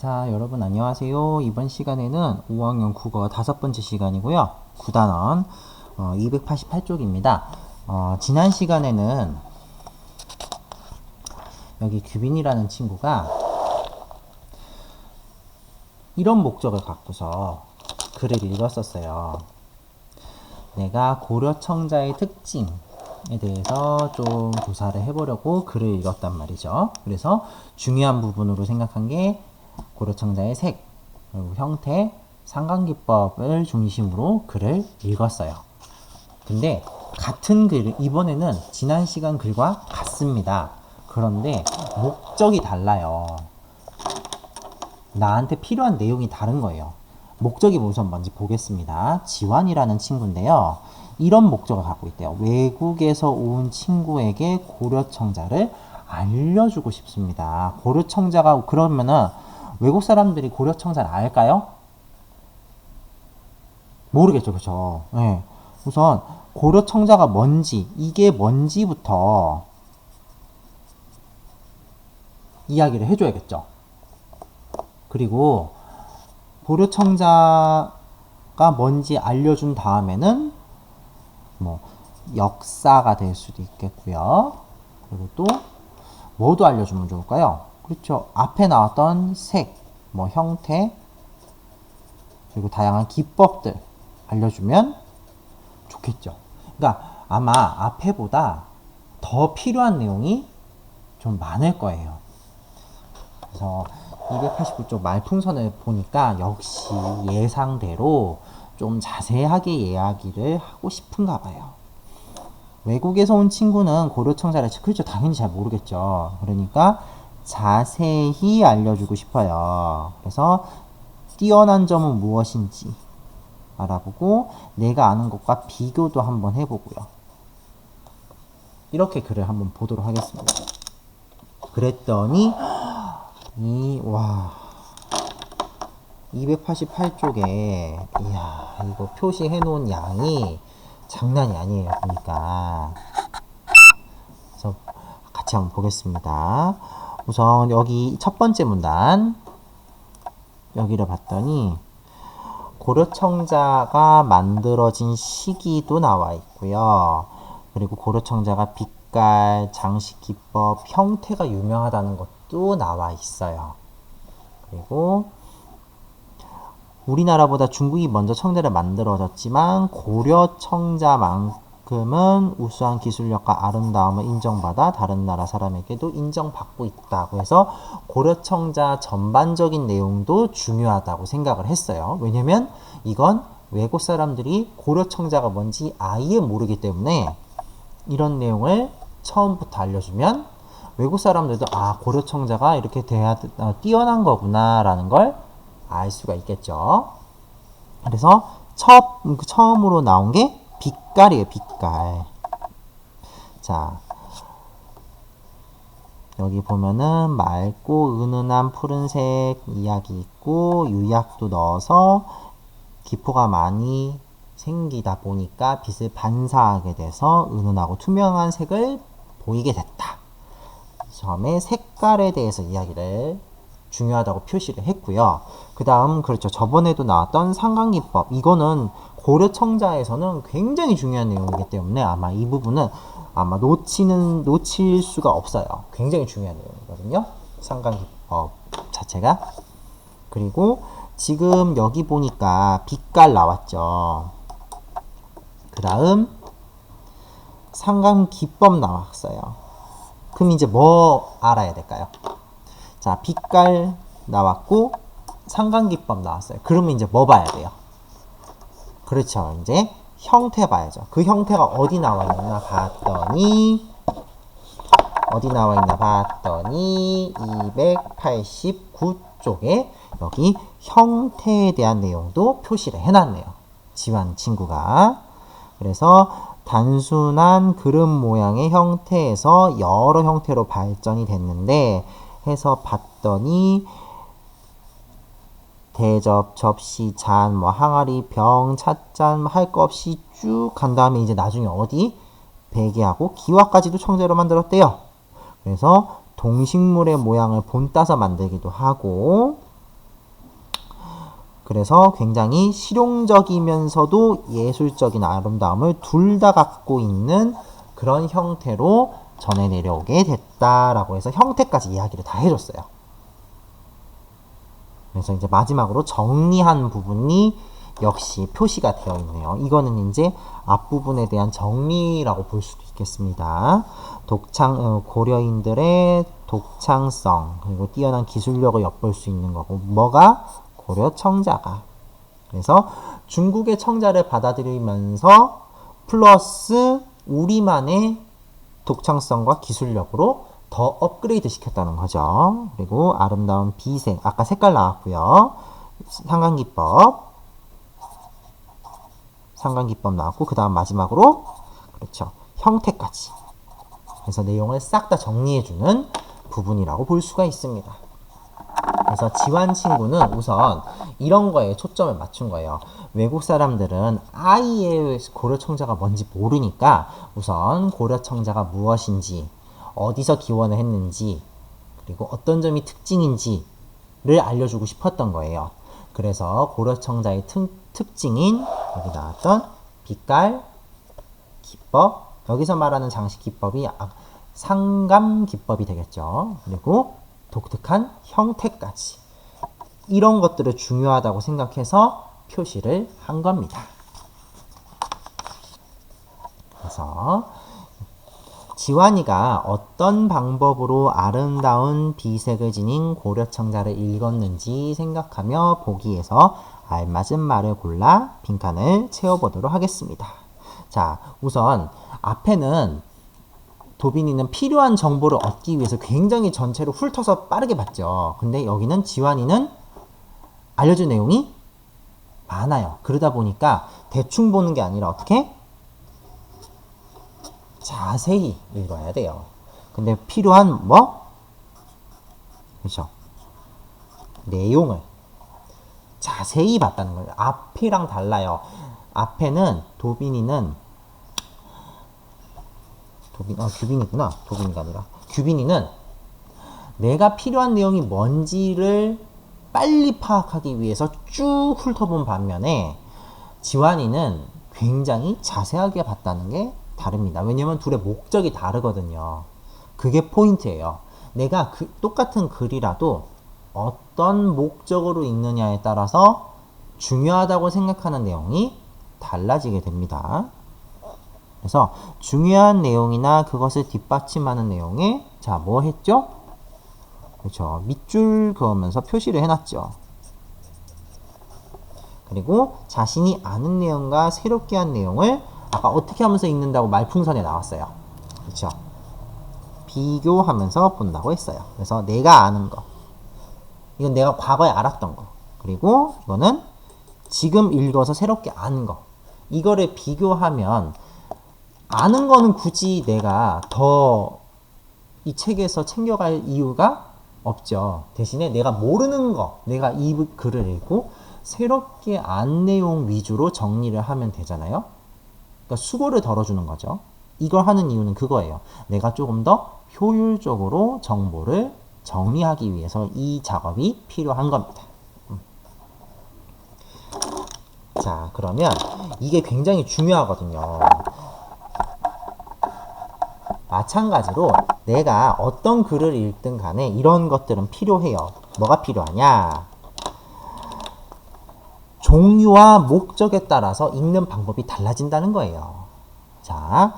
자, 여러분 안녕하세요. 이번 시간에는 5학년 국어 5번째 시간이고요. 9단원 288쪽입니다. 지난 시간에는 여기 규빈이라는 친구가 이런 목적을 갖고서 글을 읽었었어요. 내가 고려청자의 특징에 대해서 좀 조사를 해보려고 글을 읽었단 말이죠. 그래서 중요한 부분으로 생각한 게 고려청자의 색, 그리고 형태, 상관기법을 중심으로 글을 읽었어요. 근데 같은 글을 이번에는 지난 시간 글과 같습니다. 그런데 목적이 달라요. 나한테 필요한 내용이 다른 거예요. 목적이 우선 뭔지 보겠습니다. 지환이라는 친구인데요. 이런 목적을 갖고 있대요. 외국에서 온 친구에게 고려청자를 알려주고 싶습니다. 고려청자가 그러면은 외국 사람들이 고려청자를 알까요? 모르겠죠, 그렇죠? 네. 우선 고려청자가 뭔지, 이게 뭔지부터 이야기를 해줘야겠죠. 그리고 고려청자가 뭔지 알려준 다음에는 뭐 역사가 될 수도 있겠고요. 그리고 또 뭐도 알려주면 좋을까요? 그렇죠. 앞에 나왔던 색, 뭐 형태, 그리고 다양한 기법들 알려주면 좋겠죠. 그러니까 아마 앞에보다 더 필요한 내용이 좀 많을 거예요. 그래서 289쪽 말풍선을 보니까 역시 예상대로 좀 자세하게 이야기를 하고 싶은가 봐요. 외국에서 온 친구는 고려청자를 그렇죠. 당연히 잘 모르겠죠. 그러니까 자세히 알려주고 싶어요. 그래서 뛰어난 점은 무엇인지 알아보고 내가 아는 것과 비교도 한번 해보고요. 이렇게 글을 한번 보도록 하겠습니다. 그랬더니 288쪽에 이야, 이거 표시해 놓은 양이 장난이 아니에요. 보니까. 그래서 같이 한번 보겠습니다. 우선 여기 첫 번째 문단 여기를 봤더니 고려청자가 만들어진 시기도 나와 있고요. 그리고 고려청자가 빛깔, 장식 기법, 형태가 유명하다는 것도 나와 있어요. 그리고 우리나라보다 중국이 먼저 청자를 만들어졌지만 고려청자만큼은 우수한 기술력과 아름다움을 인정받아 다른 나라 사람에게도 인정받고 있다고 해서 고려청자 전반적인 내용도 중요하다고 생각을 했어요. 왜냐면 이건 외국 사람들이 고려청자가 뭔지 아예 모르기 때문에 이런 내용을 처음부터 알려주면 외국 사람들도 고려청자가 이렇게 뛰어난 거구나 라는 걸 알 수가 있겠죠. 그래서 처음으로 나온 게 빛깔이에요. 빛깔. 자, 여기 보면은 맑고 은은한 푸른색 이야기 있고 유약도 넣어서 기포가 많이 생기다 보니까 빛을 반사하게 돼서 은은하고 투명한 색을 보이게 됐다. 처음에 색깔에 대해서 이야기를 중요하다고 표시를 했고요. 그 다음 그렇죠. 저번에도 나왔던 상관기법. 이거는 고려청자에서는 굉장히 중요한 내용이기 때문에 아마 이 부분은 아마 놓칠 수가 없어요. 굉장히 중요한 내용이거든요. 상관기법 자체가. 그리고 지금 여기 보니까 빛깔 나왔죠. 그 다음 상관기법 나왔어요. 그럼 이제 뭐 알아야 될까요? 자, 빛깔 나왔고 상관기법 나왔어요. 그러면 이제 뭐 봐야 돼요? 그렇죠. 이제 형태 봐야죠. 그 형태가 어디 나와 있나 봤더니 289쪽에 여기 형태에 대한 내용도 표시를 해놨네요. 지환 친구가. 그래서 단순한 그릇 모양의 형태에서 여러 형태로 발전이 됐는데 해서 봤더니 대접, 접시, 잔, 항아리, 병, 찻잔 할 거 없이 쭉 간 다음에 이제 나중에 어디 베개하고 기와까지도 청재로 만들었대요. 그래서 동식물의 모양을 본따서 만들기도 하고 그래서 굉장히 실용적이면서도 예술적인 아름다움을 둘 다 갖고 있는 그런 형태로 전해 내려오게 됐다라고 해서 형태까지 이야기를 다 해줬어요. 그래서 이제 마지막으로 정리한 부분이 역시 표시가 되어 있네요. 이거는 이제 앞부분에 대한 정리라고 볼 수도 있겠습니다. 고려인들의 독창성, 그리고 뛰어난 기술력을 엿볼 수 있는 거고, 뭐가? 고려 청자가. 그래서 중국의 청자를 받아들이면서 플러스 우리만의 독창성과 기술력으로 더 업그레이드 시켰다는 거죠. 그리고 아름다운 비색, 아까 색깔 나왔고요. 상관기법 나왔고, 그 다음 마지막으로 그렇죠, 형태까지. 그래서 내용을 싹 다 정리해주는 부분이라고 볼 수가 있습니다. 그래서 지환 친구는 우선 이런 거에 초점을 맞춘 거예요. 외국 사람들은 아예 고려 청자가 뭔지 모르니까 우선 고려 청자가 무엇인지, 어디서 기원을 했는지, 그리고 어떤 점이 특징인지를 알려주고 싶었던 거예요. 그래서 고려 청자의 특징인 여기 나왔던 빛깔, 기법, 여기서 말하는 장식 기법이 상감 기법이 되겠죠. 그리고 독특한 형태까지. 이런 것들을 중요하다고 생각해서 표시를 한 겁니다. 그래서 지환이가 어떤 방법으로 아름다운 비색을 지닌 고려청자를 읽었는지 생각하며 보기에서 알맞은 말을 골라 빈칸을 채워보도록 하겠습니다. 자, 우선 앞에는 도빈이는 필요한 정보를 얻기 위해서 굉장히 전체를 훑어서 빠르게 봤죠. 근데 여기는 지환이는 알려준 내용이 많아요. 그러다 보니까 대충 보는 게 아니라 어떻게? 자세히 읽어야 돼요. 근데 필요한 뭐? 그렇죠. 내용을 자세히 봤다는 거예요. 앞이랑 달라요. 앞에는 규빈이구나. 도빈이가 아니라. 규빈이는 내가 필요한 내용이 뭔지를 빨리 파악하기 위해서 쭉 훑어본 반면에 지환이는 굉장히 자세하게 봤다는 게 다릅니다. 왜냐면 둘의 목적이 다르거든요. 그게 포인트예요. 내가 똑같은 글이라도 어떤 목적으로 읽느냐에 따라서 중요하다고 생각하는 내용이 달라지게 됩니다. 그래서 중요한 내용이나 그것을 뒷받침하는 내용에 자, 뭐 했죠? 그렇죠. 밑줄 그으면서 표시를 해놨죠. 그리고 자신이 아는 내용과 새롭게 한 내용을 아까 어떻게 하면서 읽는다고 말풍선에 나왔어요. 그렇죠. 비교하면서 본다고 했어요. 그래서 내가 아는 거, 이건 내가 과거에 알았던 거, 그리고 이거는 지금 읽어서 새롭게 아는 거, 이거를 비교하면 아는 거는 굳이 내가 더 이 책에서 챙겨갈 이유가 없죠. 대신에 내가 모르는 거, 내가 이 글을 읽고 새롭게 안 내용 위주로 정리를 하면 되잖아요. 그러니까 수고를 덜어주는 거죠. 이걸 하는 이유는 그거예요. 내가 조금 더 효율적으로 정보를 정리하기 위해서 이 작업이 필요한 겁니다. 자, 그러면 이게 굉장히 중요하거든요. 마찬가지로 내가 어떤 글을 읽든 간에 이런 것들은 필요해요. 뭐가 필요하냐? 종류와 목적에 따라서 읽는 방법이 달라진다는 거예요. 자,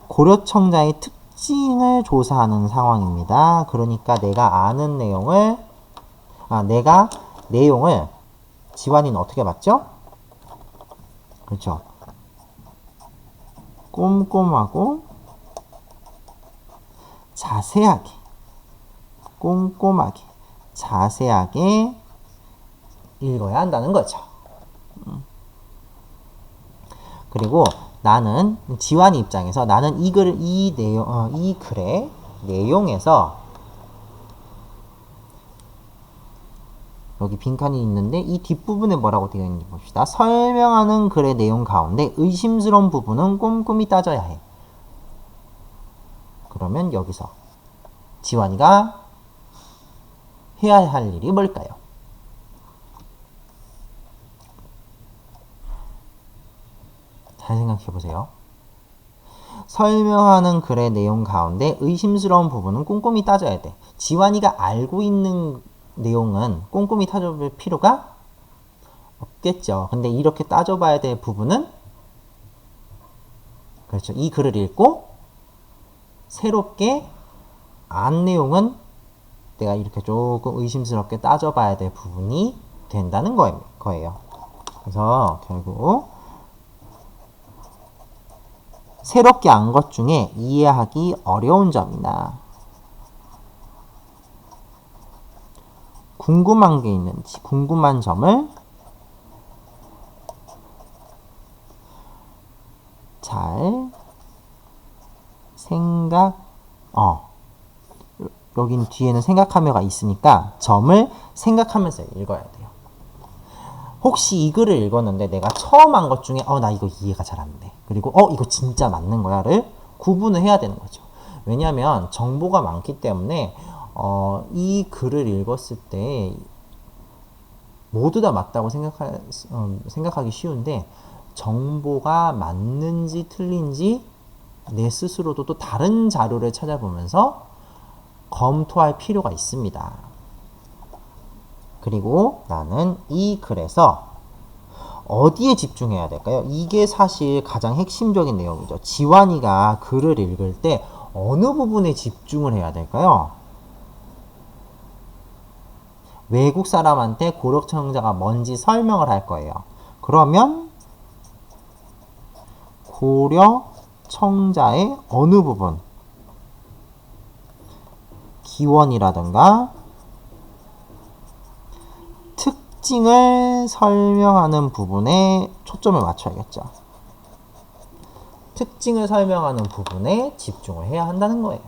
고려청자의 특징을 조사하는 상황입니다. 그러니까 내가 아는 내용을, 내용을 지환이는 어떻게 봤죠? 그렇죠. 꼼꼼하고 자세하게, 꼼꼼하게, 자세하게 읽어야 한다는 거죠. 그리고 나는 지환이 입장에서 나는 이 글의 내용에서 여기 빈칸이 있는데 이 뒷부분에 뭐라고 되어 있는지 봅시다. 설명하는 글의 내용 가운데 의심스러운 부분은 꼼꼼히 따져야 해. 그러면 여기서 지환이가 해야 할 일이 뭘까요? 잘 생각해 보세요. 설명하는 글의 내용 가운데 의심스러운 부분은 꼼꼼히 따져야 돼. 지환이가 알고 있는 내용은 꼼꼼히 따져볼 필요가 없겠죠. 근데 이렇게 따져봐야 될 부분은 그렇죠. 이 글을 읽고 새롭게 안 내용은 내가 이렇게 조금 의심스럽게 따져봐야 될 부분이 된다는 거예요. 그래서 결국 새롭게 안 것 중에 이해하기 어려운 점이나 궁금한 게 있는지 궁금한 점을 잘 여긴 뒤에는 생각하며가 있으니까 점을 생각하면서 읽어야 돼요. 혹시 이 글을 읽었는데 내가 처음 한 것 중에 나 이거 이해가 잘 안 돼. 그리고 이거 진짜 맞는 거야를 구분을 해야 되는 거죠. 왜냐하면 정보가 많기 때문에 이 글을 읽었을 때 모두 다 맞다고 생각하기 쉬운데 정보가 맞는지 틀린지 내 스스로도 또 다른 자료를 찾아보면서 검토할 필요가 있습니다. 그리고 나는 이 글에서 어디에 집중해야 될까요? 이게 사실 가장 핵심적인 내용이죠. 지환이가 글을 읽을 때 어느 부분에 집중을 해야 될까요? 외국 사람한테 고려청자가 뭔지 설명을 할 거예요. 그러면 고려청자의 어느 부분, 기원이라든가 특징을 설명하는 부분에 초점을 맞춰야겠죠. 특징을 설명하는 부분에 집중을 해야 한다는 거예요.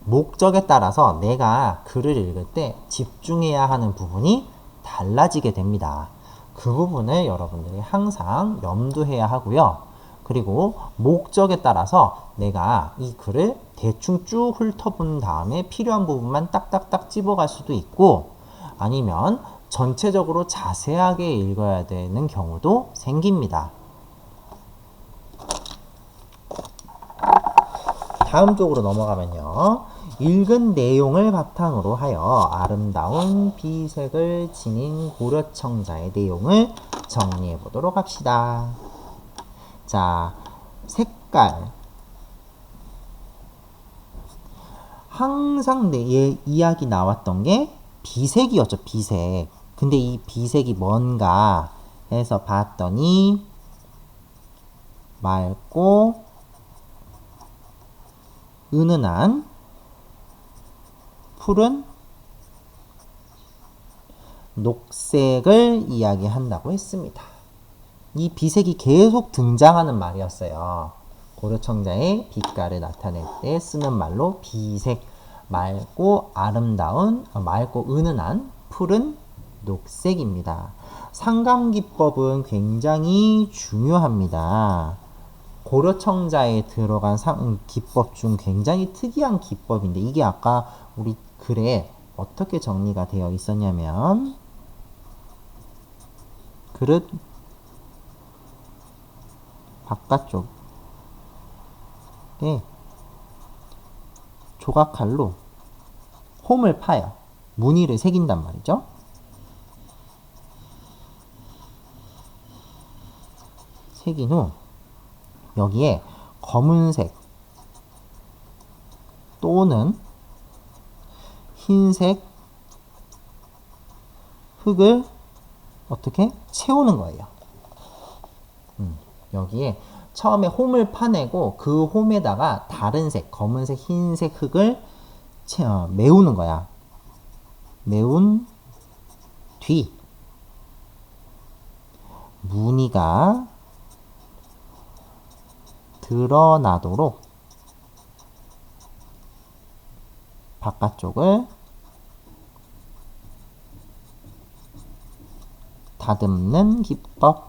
목적에 따라서 내가 글을 읽을 때 집중해야 하는 부분이 달라지게 됩니다. 그 부분을 여러분들이 항상 염두해야 하고요. 그리고 목적에 따라서 내가 이 글을 대충 쭉 훑어본 다음에 필요한 부분만 딱딱딱 집어갈 수도 있고 아니면 전체적으로 자세하게 읽어야 되는 경우도 생깁니다. 다음 쪽으로 넘어가면요. 읽은 내용을 바탕으로 하여 아름다운 비색을 지닌 고려청자의 내용을 정리해 보도록 합시다. 자, 색깔. 항상 내 이야기 나왔던 게 비색이었죠, 비색. 근데 이 비색이 뭔가 해서 봤더니 맑고 은은한 푸른 녹색을 이야기한다고 했습니다. 이 비색이 계속 등장하는 말이었어요. 고려청자의 빛깔을 나타낼 때 쓰는 말로 비색, 맑고 아름다운, 맑고 은은한 푸른 녹색입니다. 상감기법은 굉장히 중요합니다. 고려청자에 들어간 기법 중 굉장히 특이한 기법인데 이게 아까 우리 글에 어떻게 정리가 되어 있었냐면 그릇 바깥쪽에 조각칼로 홈을 파요. 무늬를 새긴단 말이죠. 새긴 후 여기에 검은색 또는 흰색 흙을 어떻게 채우는 거예요. 여기에 처음에 홈을 파내고 그 홈에다가 다른 색, 검은색, 흰색 흙을 메우는 거야. 메운 뒤 무늬가 드러나도록 바깥쪽을 다듬는 기법을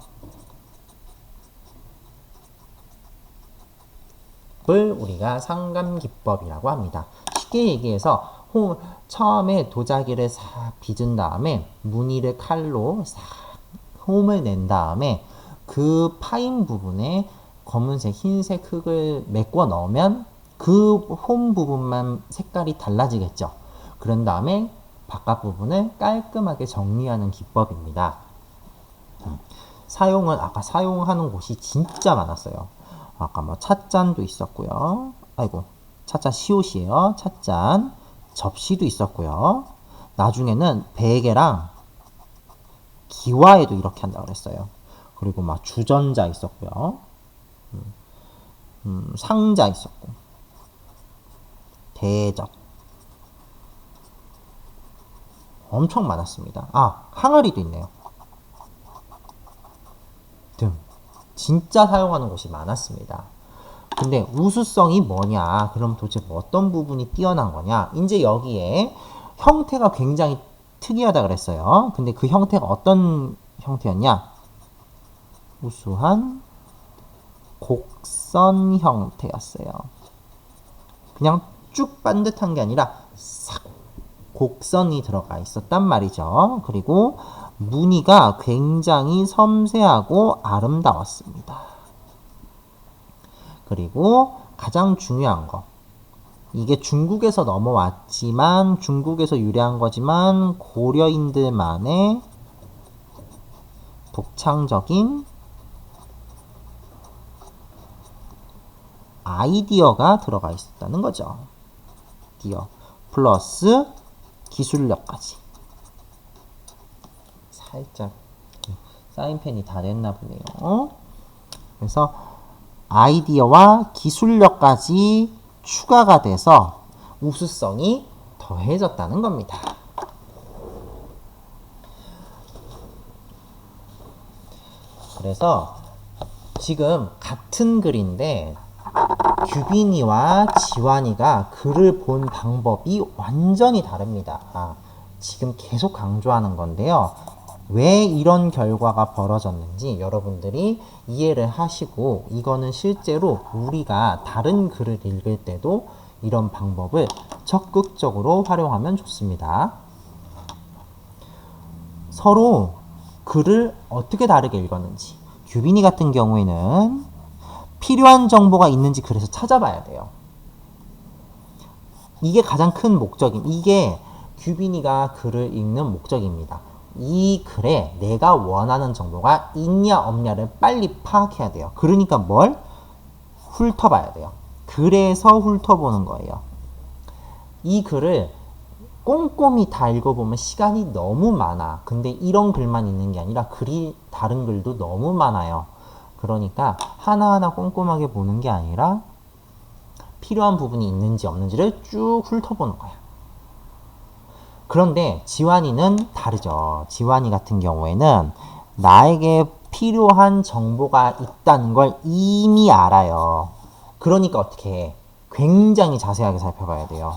우리가 상감기법이라고 합니다. 쉽게 얘기해서 처음에 도자기를 싹 빚은 다음에 무늬를 칼로 싹 홈을 낸 다음에 그 파인 부분에 검은색, 흰색 흙을 메꿔 넣으면 그 홈 부분만 색깔이 달라지겠죠. 그런 다음에 바깥 부분을 깔끔하게 정리하는 기법입니다. 사용은 아까 사용하는 곳이 진짜 많았어요. 아까 뭐 찻잔도 있었고요. 아이고, 찻잔 시옷이에요. 찻잔, 접시도 있었고요. 나중에는 베개랑 기와에도 이렇게 한다고 그랬어요. 그리고 막 주전자 있었고요. 상자 있었고, 대접 엄청 많았습니다. 아, 항아리도 있네요. 등 진짜 사용하는 곳이 많았습니다. 근데 우수성이 뭐냐? 그럼 도대체 뭐 어떤 부분이 뛰어난 거냐? 이제 여기에 형태가 굉장히 특이하다 그랬어요. 근데 그 형태가 어떤 형태였냐? 우수한 곡선 형태였어요. 그냥 쭉 반듯한 게 아니라 싹 곡선이 들어가 있었단 말이죠. 그리고 무늬가 굉장히 섬세하고 아름다웠습니다. 그리고 가장 중요한 거, 이게 중국에서 넘어왔지만 중국에서 유래한 거지만 고려인들만의 독창적인 아이디어가 들어가 있었다는 거죠. 아이디어 플러스 기술력까지. 살짝 사인펜이 다 됐나 보네요. 그래서 아이디어와 기술력까지 추가가 돼서 우수성이 더해졌다는 겁니다. 그래서 지금 같은 글인데 규빈이와 지환이가 글을 본 방법이 완전히 다릅니다. 지금 계속 강조하는 건데요. 왜 이런 결과가 벌어졌는지 여러분들이 이해를 하시고, 이거는 실제로 우리가 다른 글을 읽을 때도 이런 방법을 적극적으로 활용하면 좋습니다. 서로 글을 어떻게 다르게 읽었는지, 규빈이 같은 경우에는 필요한 정보가 있는지 그래서 찾아봐야 돼요. 이게 가장 큰 목적임, 이게 규빈이가 글을 읽는 목적입니다. 이 글에 내가 원하는 정보가 있냐 없냐를 빨리 파악해야 돼요. 그러니까 뭘? 훑어봐야 돼요. 그래서 훑어보는 거예요. 이 글을 꼼꼼히 다 읽어보면 시간이 너무 많아. 근데 이런 글만 있는 게 아니라 글이 다른 글도 너무 많아요. 그러니까 하나하나 꼼꼼하게 보는 게 아니라 필요한 부분이 있는지 없는지를 쭉 훑어보는 거야. 그런데 지환이는 다르죠. 지환이 같은 경우에는 나에게 필요한 정보가 있다는 걸 이미 알아요. 그러니까 어떻게 해? 굉장히 자세하게 살펴봐야 돼요.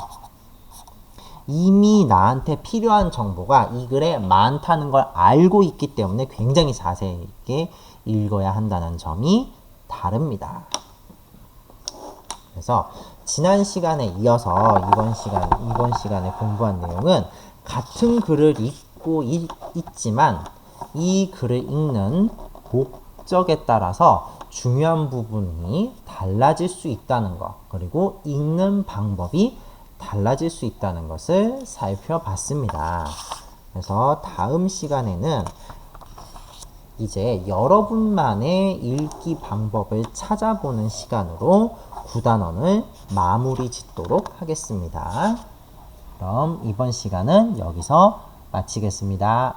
이미 나한테 필요한 정보가 이 글에 많다는 걸 알고 있기 때문에 굉장히 자세하게 읽어야 한다는 점이 다릅니다. 그래서 지난 시간에 이어서 이번 시간에 공부한 내용은 같은 글을 읽고 있지만 이 글을 읽는 목적에 따라서 중요한 부분이 달라질 수 있다는 것, 그리고 읽는 방법이 달라질 수 있다는 것을 살펴봤습니다. 그래서 다음 시간에는 이제 여러분만의 읽기 방법을 찾아보는 시간으로 9단원을 마무리 짓도록 하겠습니다. 그럼 이번 시간은 여기서 마치겠습니다.